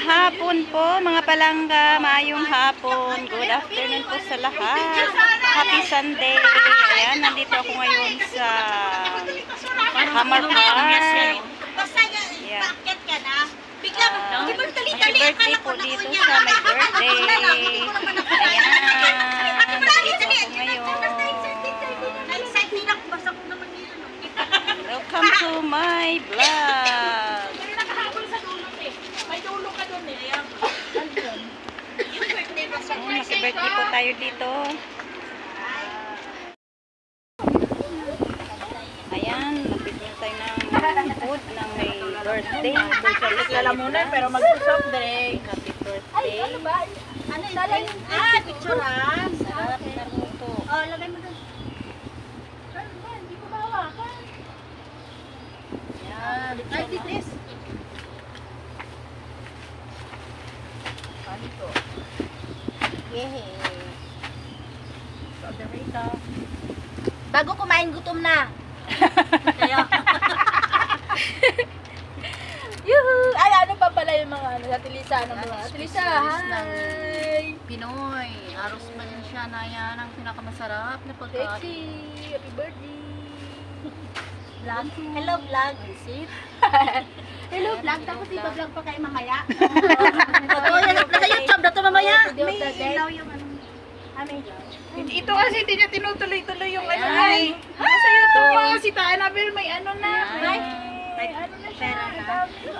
hapon po mga palangga, maayong hapon. Good afternoon po sa lahat. Happy Sunday. Ayan, nandito ako ngayon sa Hammer Park. Ayan. May birthday po dito sa my birthday. Ayan, nandito ako ngayon. Welcome to my vlog. Mag-birthday po tayo dito. Ayan, nagbibili tayo ng food ng may birthday. Lalamunan pero mag-soft drink. Happy birthday. Ano ba? Ano ito? Picture ha? Sarap na luto. Oh, lagay mo doon. Hindi ko mahawakan. Yan. Ay, this. Ano ito? Yehey. Bago kumain, gutom na. Kaya. Yuhu! Ay, ano pa pala yung mga ano? Natilisa ng mga. Natilisa, hi! Pinoy. Aros Valencia na yan ang pinakamasarap na pagkain. Sexy! Happy birthday! Vlog? Hello, vlog! Hello, vlog. Tapos ipa-vlog pa kayo mamaya. Oo, nasa YouTube na ito mamaya. May ilaw yung ano. Ito kasi hindi niya tinutuloy-tuloy yung ano ay. Sa YouTube pa si Annabelle may ano na. May ano na siya.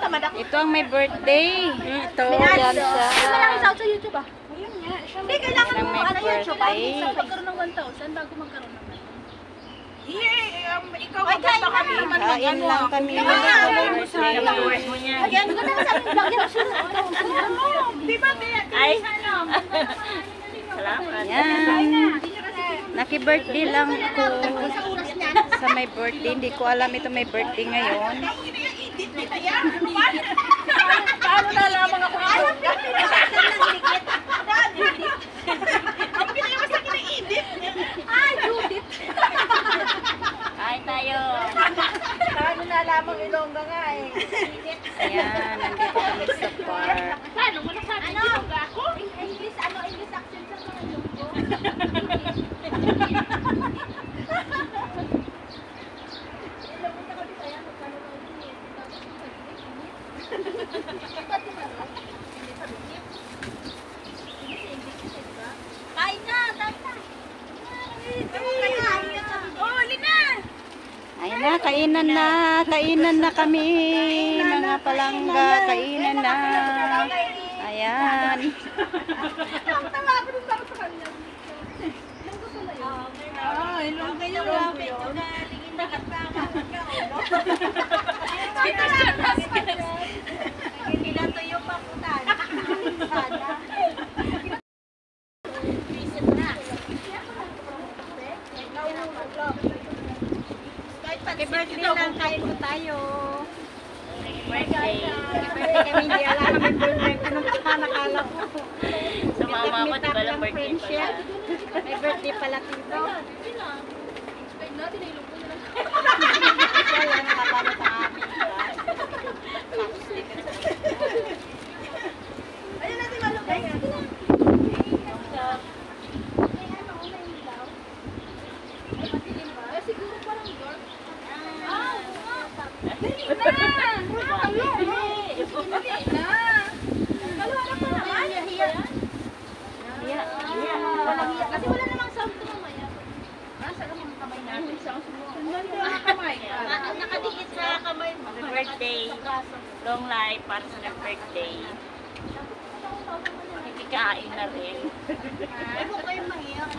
Tamad ako. Ito ang may birthday. Ito, May yan ads. siya. Ay, malaki sa YouTube ah. Ayun nga. Hindi, kailangan Yan ang mo may ano YouTube. birthday. Sa pagkaroon ng 1,000 bago magkaroon ng Ikaw Ay, kain na. Kain lang kami. Ay, Birthday. ano ko na sa amin vlog yan. Di ba Ay. Ayan. Naki-birthday lang ko sa may birthday. Hindi ko alam ito may birthday ngayon. Paano na lamang ako ngayon? Ay, Judith! Kain tayo. Paano na lamang Ilongga nga eh. Ayan, nandito kami sa park. Paano mo nasabi Ilongga ako? English accent sa mga Ilonggo. Kain na! Oh, Lina! Ayun na, kainan na kami. Mga palangga, kainan na. Ayan. Tama ako dun sa kanya. Ilongga yung lapit. Hindi na to yung paputan. Sana. Happy birthday lang, kain po tayo. Birthday. Birthday kami, hindi alam kami birthday. Anong nakala ko? Sa mama mo, di ba lang birthday friendship? May birthday pala tito. Wala nakakala sa amin. Ayun natin malugay. Siguro parang dark. Kasi wala namang sound to mamaya. Nasa namang kamay natin. Nakadikit sa kamay mo. Happy birthday. Long life para sa nag-birthday. Ikikain na rin. Ay, huwag kayong mahiyak.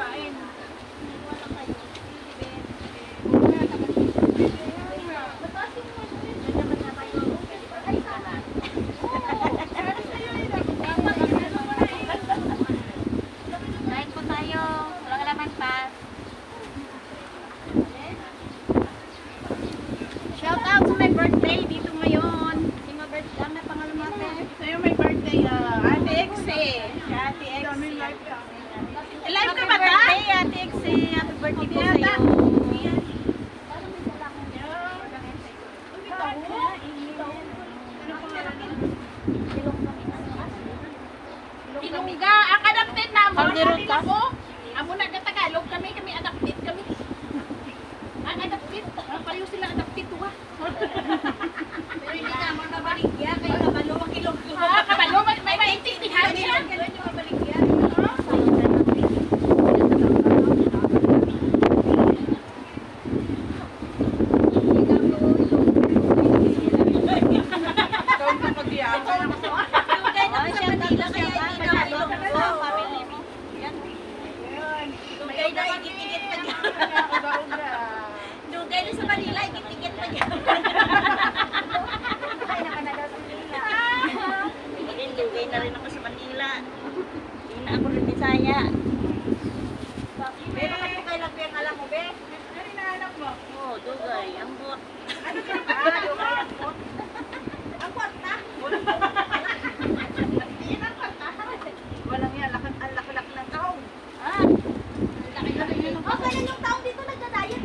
Kain. Wala kayo. Kain po tayo. Walang alaman pa. Shout out sa my birthday dito ngayon. Sino birthday? Ang pangalan natin? Sa'yo may birthday, Ate Exe. Ate Exe. Live ka ba ta? Birthday, Ate Exe. Happy birthday po sa'yo. Ano pangalan? tayo sa Manila, ikit-ikit pa dyan. Lugay na rin ako sa Manila. Hindi na ako rin Bisaya. Be, bakit mo kayo lang alam mo, Be? Ano hinahanap mo? Oo, dugay. Ang bot. Ano ka ba? Dugay, ang bot. Ang bot na? Yan ang kanta. Walang yan, ang laki-laki ng taong. Ah, ang laki-laki yun. Oh, ganyan yung taong dito nagda-diet.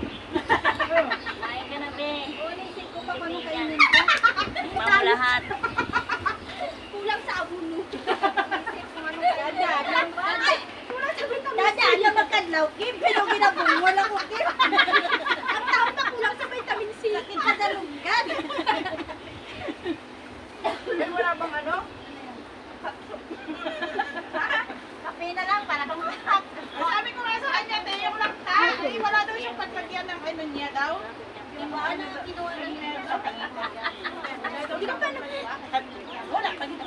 Lain ka na, Be. Oo, naisip ko pa paano kainin ko. Mau lahat. Kulang sa abuno. Naisip ko anong dadaan ba? Kulang sa vitamin C. Dadaan lang magkadlaw, Kim. Pero ginabong, wala ko, Kim. Ang taong na kulang sa vitamin C. Kadalunggan. Wala bang ano? Kape na lang, para kang lahat. Sabi ko nga sa kanya, te, yung lakta. Eh, wala daw siyang paglagyan ng ano niya daw. Yung ano, kinuha na niya. Hindi ka pa wala pa dito.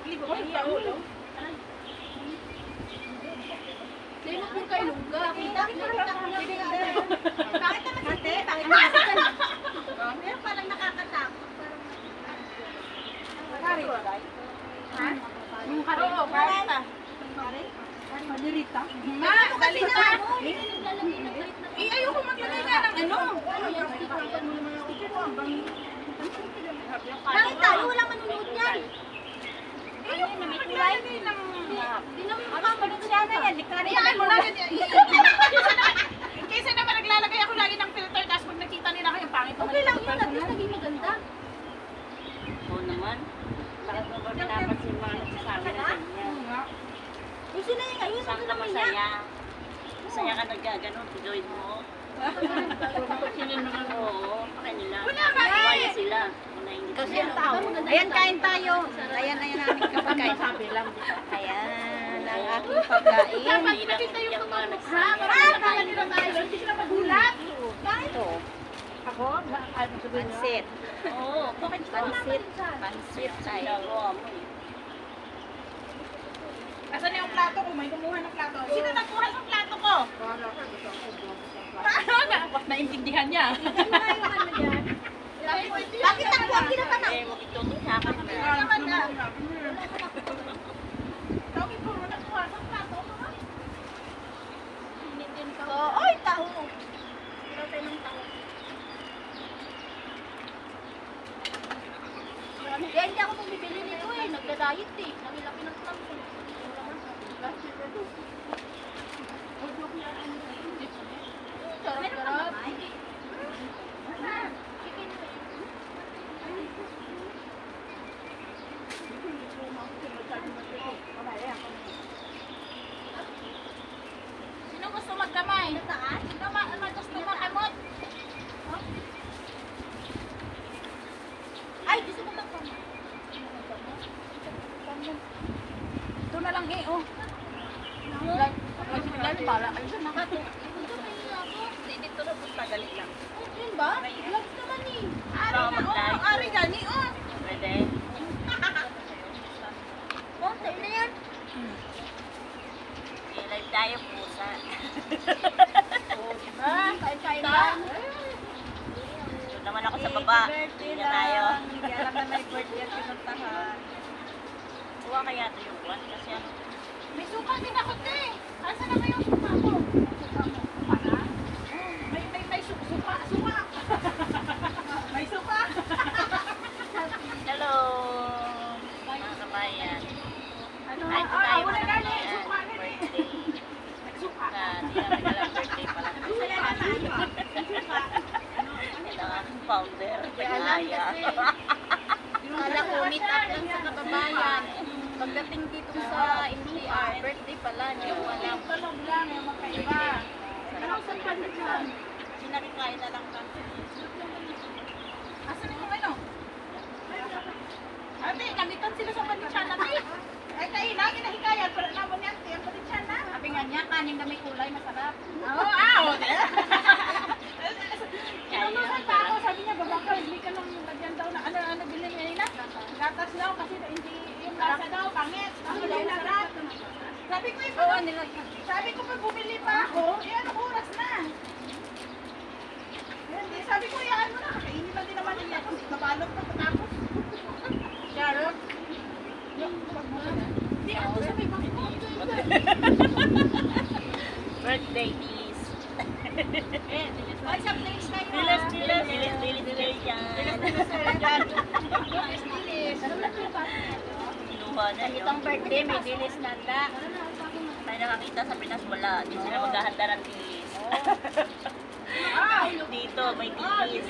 Libo ko niya ulo. Sino po kay Lungga? Bakit naman ate? Bakit naman? Meron palang nakakatakot. Kari. Ha? Yung kari. Oo, kari ta. Padirita? Ma, salita. Eh, ayoko maglagay nga ng ano. Bakit tayo? Walang manunood yan. Ayoko maglagay ng... Hindi naman makapanood siya na yan. Hayaan mo na. Kaysa naman naglalagay ako lagi ng filter, tapos pag nakita nila ko yung pangit. Okay lang yun. At least naging maganda. Oo naman. Bakit mo ba pinapansin mga nagsasabi na ganyan? Gusto na yung ayun. Saan ka masaya? Masaya ka nagkaganon, gawin mo. Sino naman oo, kanila. Wala ka eh. Kaya sila. Kasi ang tao. Ayan, kain tayo. Ayan namin kapagkain. Ayan, ang aking pagkain. Hindi na yung mga nagsasabi. Kaya nila tayo. Hindi sila magulat. Ito, Ako? Ano sabihin niyo? pansit. Oo, bakit Pansit. Pansit tayo. ginagawa mo eh? Asan yung plato ko? May kumuha ng plato. Sino nagkuha ng plato ko? Paano na? Naintindihan niya. Bakit ang huwag kinatanong? Eh, makitutong sa akin na. Naman na. Tawagin ko mo nagkuha ng plato ko. Oy, taho. Kinaw tayo ng taho. Kaya hindi ako bumibili nito eh. Nagda-diet eh. Nangilaki ng club. Sarap-sarap. Sino gusto magkamay? Taas? Gusto makamot? Ay, gusto mo magpamay. Ito na lang eh, oh. Magsipilan para. Ayun na. Dito na po, tagali lang. Yun ba? Vlogs naman eh. Ari nga, oh. Ari gani, oh. Pwede? Oh, tayo na yan. I-live tayo pusa. Ah, kain-kain ba? Doon naman ako sa baba. Hindi na tayo. Hindi alam na may birthday at pinuntahan. Kuha kaya ito yung buwan kasi ano. May suka din ako, te. Asan na ba yung suka mo? Suka mo. Suka na? May suka. Suka. May suka. Hello! Mga kabayan. Ano? Kahit po tayo wala mga gani. Suka na eh. birthday. Suka. Hindi namin alam birthday pala. Ito ang aking founder. Pagkaya. Kala ko meet up lang sa kababayan. Pagdating dito sa MTR, birthday pala. Hindi ko alam. Yung talog lang, yung magkaiba. Anong sa palit lang? Sinarikain na lang kami. Asan yung ano? Ate, namitan sila sa palit natin. Ay, kayo na, kinahikayan. Pero naman yan, ang palit na. Sabi nga niya, kanin na may kulay, masarap. Oo, Inutusan pa ako, sabi niya, babaka, hindi ka lang lagyan daw na, ano bilhin niya na? Gatas daw, kasi hindi, yung lasa daw, pangit. Ang kulay na sarap. Sabi ko, ikaw Sabi ko pa bumili pa ako, anong oras na? Hindi, sabi ko, ano na, kainin lang din naman niya kasi nabalot pa tapos. Sharon? Hindi, ako sabi ko. Birthday, Dilis. Ay, sa place kayo. Dilis yan. Kinuha na yun. Itong birthday, may dilis nanda. Tayo nakakita sa Pinas, wala. Hindi sila maghahanda ng dilis. Dito, may dilis.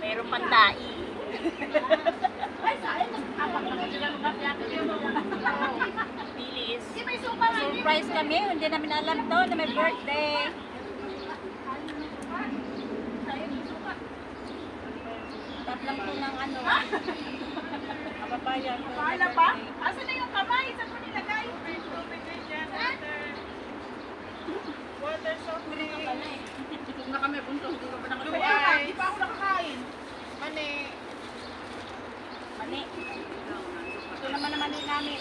Mayroong pantai. Dilis. Surprise kami, hindi namin alam to na may birthday. Tatlang po ng ano. Kapapayan. Paala pa? Asa na yung kamay? Saan mo nilagay? Water soft drink. Kung na kami punto, hindi ko pa Luwag, di pa ako nakakain. Mani. Mani. Ito naman naman din namin.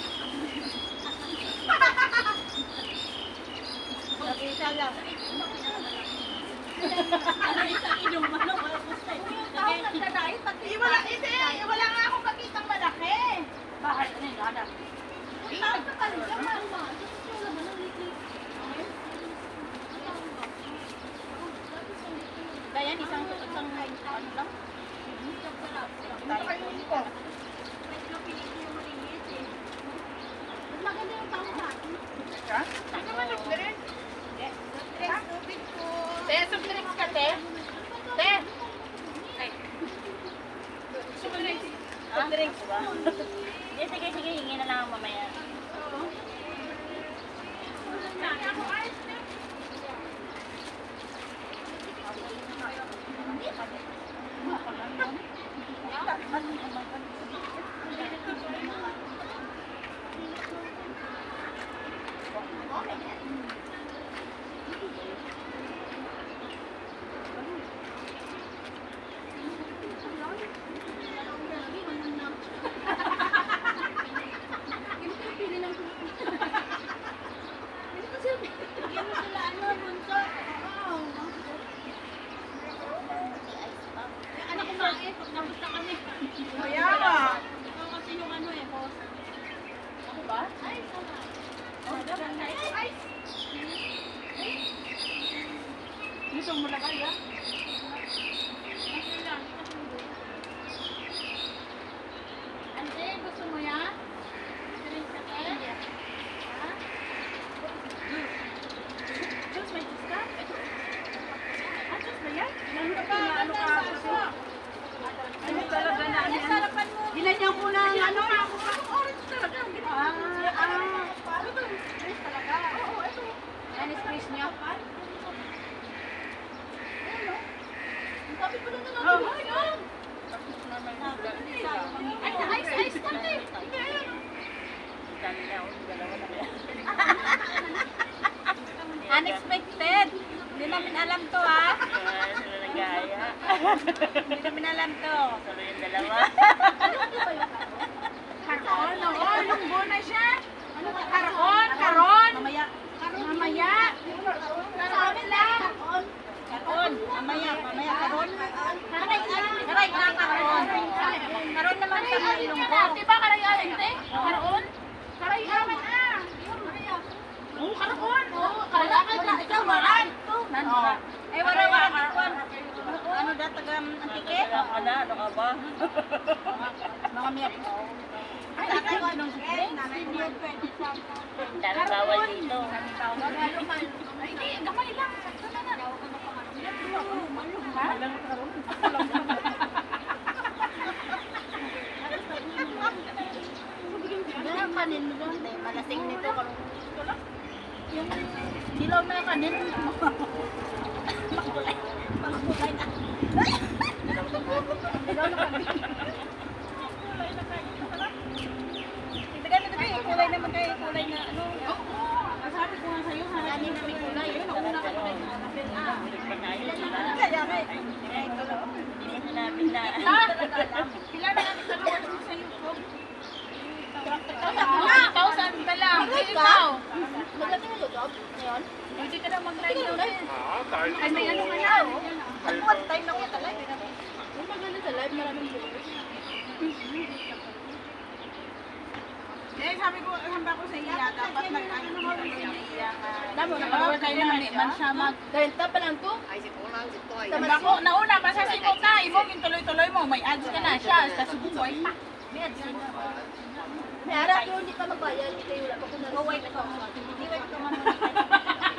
Nakita lang. Wala nga akong makitang malaki. Bakit? Ano yung hanap? Kaya isang ano lang? Ano kayo ko? Maganda yung tao na. Ha? Ano naman soft drink? Te, soft drinks ka, te? Te? Soft drinks. Soft drinks ba? Sige, hingi na lang mamaya. Kaya nga. Gusto mo lagay ah? Ante, gusto mo yan? Drink ka te? Ha? Diyos, may Diyos ka? Diyos ba yan? Ano ka? Ano talaga na? Sarapan mo. Ginanyan ko na ano? Orange talaga. Orange talaga. Oo, ito. Yan is Chris niyo. Ang tabi ko na Oh. naman. Ice kante. Unexpected. Hindi namin alam to ha. Sila nag-aaya. Hindi namin alam to. Salo yung dalawa. Karon, oo, yung bona siya. Karon. Mamaya. Mamaya. Sa amin lang. Karon. Mamaya karon. Karay na karon. Karon naman sa may ilonggo. Di ba karay aling te? Karon? Karay aman ah. Oo, karon. Oo, Kailangan na ikaw waran. Oo. Eh wala karon. Ano datagam ang tiket? Ano ka ba? Mga miyak. Ay, tatay ko anong drink? Dami bawal dito. Ay, hindi, gamay lang. Ganang kanin mo doon. Malasing nito. Yung dilaw na yung kanin. Makulay. Makulay na. Dilaw na kanin. Tignan mo tayo. Kulay naman kayo. Kulay na ano. Sabi ko nga sa'yo, Kanin na may kulay. Kaya nga eh. Hindi sinabi na. Pila na natin dalawa sa YouTube. 1,000 pa lang. Ikaw. Maglagay na lutob ngayon. Hindi ka na mag-live daw. Ay, may ano ka na. Ang one time lang kita live. Ang maganda sa live, maraming viewers. Eh, sabi ko sa iya, dapat nag-ano sa iya. Damo na Oo, kayo na man siya mag... 30 pa lang to. Sabi ko, nauna pa sa simot na, imo, tuloy-tuloy mo, may ads ka na siya, sa subukoy pa. May harap yun, hindi ka magbayad. Hindi kayo wala pa kung nag-wait ka. Hindi wait ka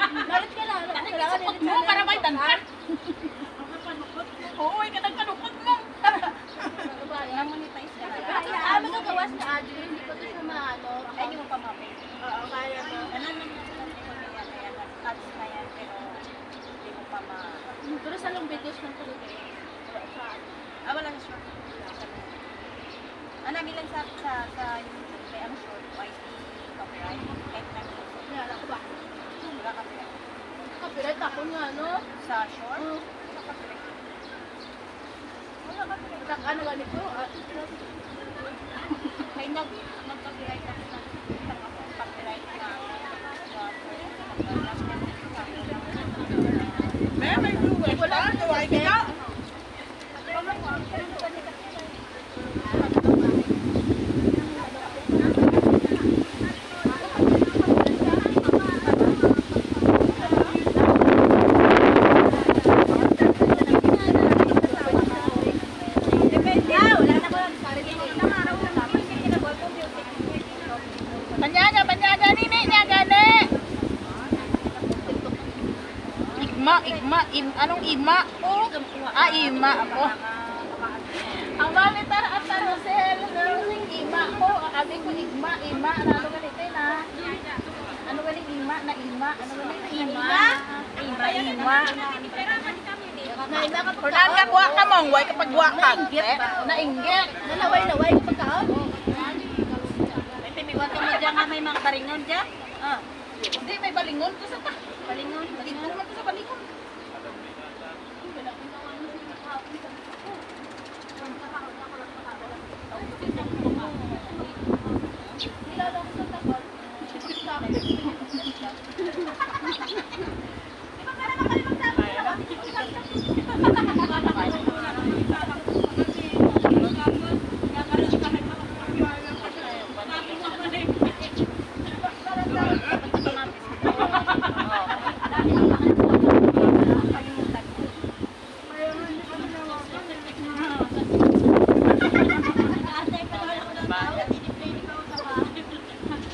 Nalit ka na. Kailangan isupot mo para may dantan. Oo, ikatagkalukot mo. Na-monetize ka na. Magagawas na Adri, hindi ko to siya maano. Ay, hindi mo pa mapay. Oo, kaya mo. Ano naman ads na yan, pero hindi mo pa ma... Pero sa long videos lang talaga yun. Wala na short. Ano, bilang sa YouTube, may ano short, YT, copyright, kahit na Nala ko ba? wala copyright. Copyright ako nga, no? Sa short, Oo. wala copyright. Ano ganito? May nag-copyright ako sa copyright na May viewers pa, gawa kita. Banyaga, nini, niya gani. Anong ima? Ima ako. Ang malitar at tarosel, naroon ima ko. Abi ko ima, ano ganito na? Ano galing ima? Ano galing ima? Ima. Kung nagwa ka mong, way kapag wa ka. Nainggit. Nalaway-laway ko pagkaon. May pimiwan ka mo dyan nga may mga baringon dyan. Hindi, may balingon ko sa ta. Balingon. Dito naman ko sa balingon.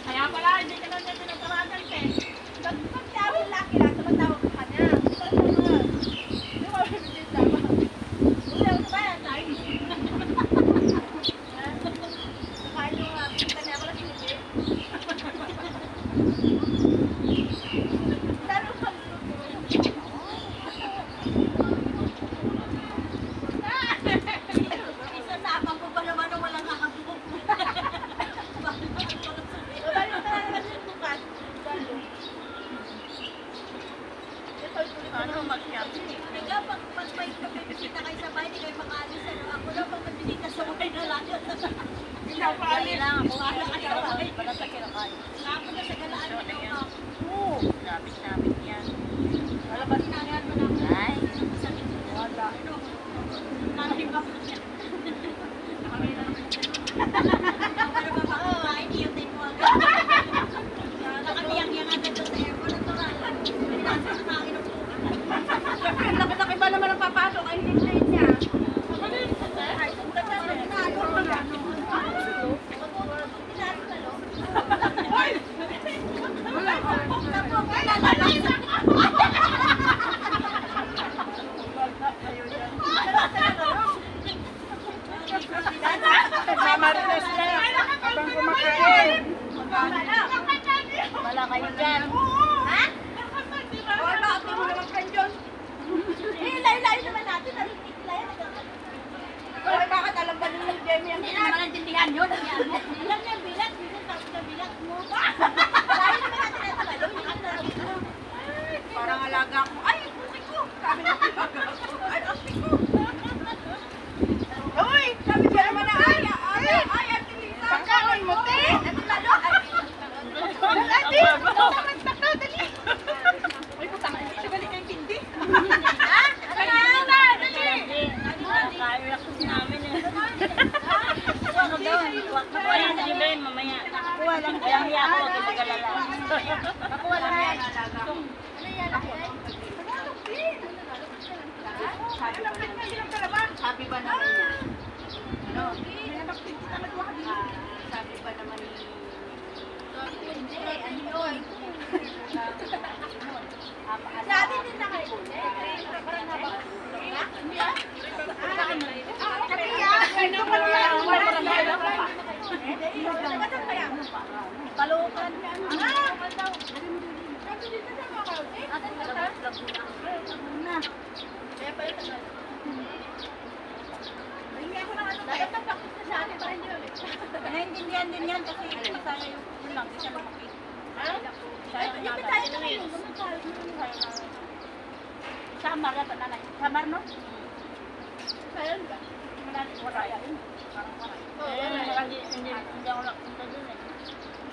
Kaya pala, hindi ka na niya tinatawagan ka eh. Pag tawag laki lang, tumatawag ka kanya. Di ba, hindi tama. Wala ko ba yan, tayo? Nakain yung pinta niya ako lang sinipin. Lalo pag Isasapang ko pa naman nung walang kakabuk. Ano mag-cap? Ikaw, pag may bisita kayo sa bahay, hindi kayo makaalis. Ako na, pag may bisita sa bahay na lang. Pinapaalit lang ako. Para sa kinakain. Ako na sa galaan Ano na yan? ako. Lapit yan. Malabas na yan mo na. Ay. Wala. Nanay ba? Ano ba ba? Ay, hindi yung mo agad. Nakabiyang-yang agad sa airport. Ito nga lang. Pinasok na akin ang Ang laki-laki ba naman ang papasok? Ay, hindi niya. Ay, itong ganda na ginagawa. Nagmamarites na habang kumakain. Wala kayo dyan. Ha? Or bakit mo naman friend yun? Layo-layo naman natin. Narinig layo. Ay, bakit alam ba ni Jamie ang Hindi naman naintindihan yun. Alam niya bilat. Minsan tapos na bilat mo. Layo naman natin na tabalo. parang alaga ko? Ay, puti ko! Sabi ng alaga ko. Ay, puti ko! Uy! Sabi niya naman na ay, Ate Lisa! Pagkaon mo, te! Ito lalo. Ate! Nakuha lang yan. Ano yan? Sabi ba naman niya? Ano? Sabi ba naman ni... Hindi, ano yun? Sabi din na kayo. Parang nabang... Palukan yan. Naiintindihan din yan kasi masaya yung lang, di siya lumaki. Samar na tanay. Samar no? Sayang ka? Wala yan. Parang wala. Hindi ako nakapunta dun eh.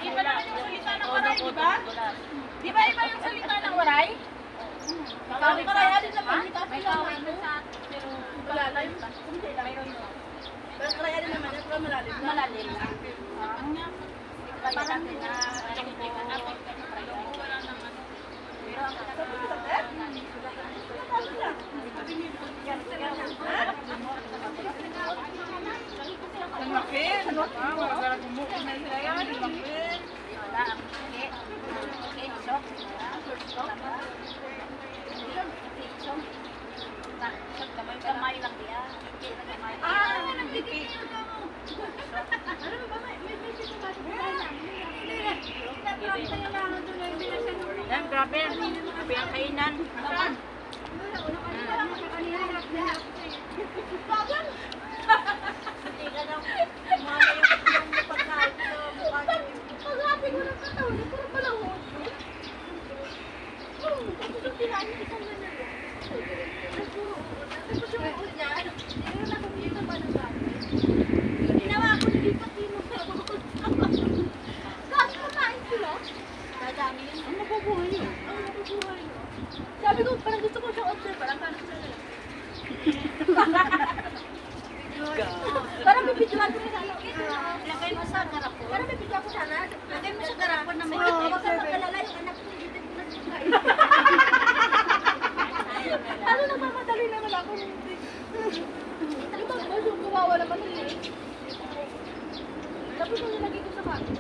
Iba naman yung salita ng waray, di ba? Di ba iba yung salita ng waray? Sabi ko kaya din naman. May kawin doon sa pero Malalim. mayroon yun. Pero kaya din naman. Pero malalim. Malalim na. Kaya natin na Ang laki. Wala gumukin na sila yan. Ang laki. wala ang okay. Okay, so. Kamay lang diya. Nagtitipid ka mo. Ano ba may visit ba? Yan, grabe. Grabe ang kainan. Hindi ka lang. Umana yung pagkain ko. Pag-happy ko ng katawan, ito na pala ho. Tapos tinahin ko sa mga tapos yung uod niya, hindi na nakakita ba ng gamit? Ginawa ko, nilipat din mo sa uod. Tapos kumain sila. Dadami yun. Ang mabubuhay yun. Ang mabubuhay yun. Sabi ko, parang gusto ko siyang observe. Parang paano sila nila. Parang bibidyohan ko sana. Lagay mo sa garapon. Parang bibidyohan ko sana. Lagay mo sa garapon na may Huwag ka magkalala yung anak ko. Hindi ko na sinayin. Ano nagmamadali naman ako? Ano ba? Yung kawawa naman nila eh. Tapos yung nilagay ko sa bago.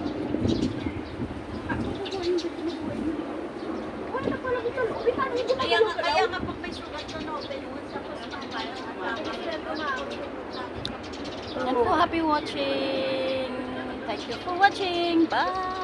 Ako po yung binubuhay nila. Wala na pala dito. Ubi, paano hindi ko Kaya nga pag may sugat na open wound, tapos Yan po, happy watching. Thank you for watching. Bye!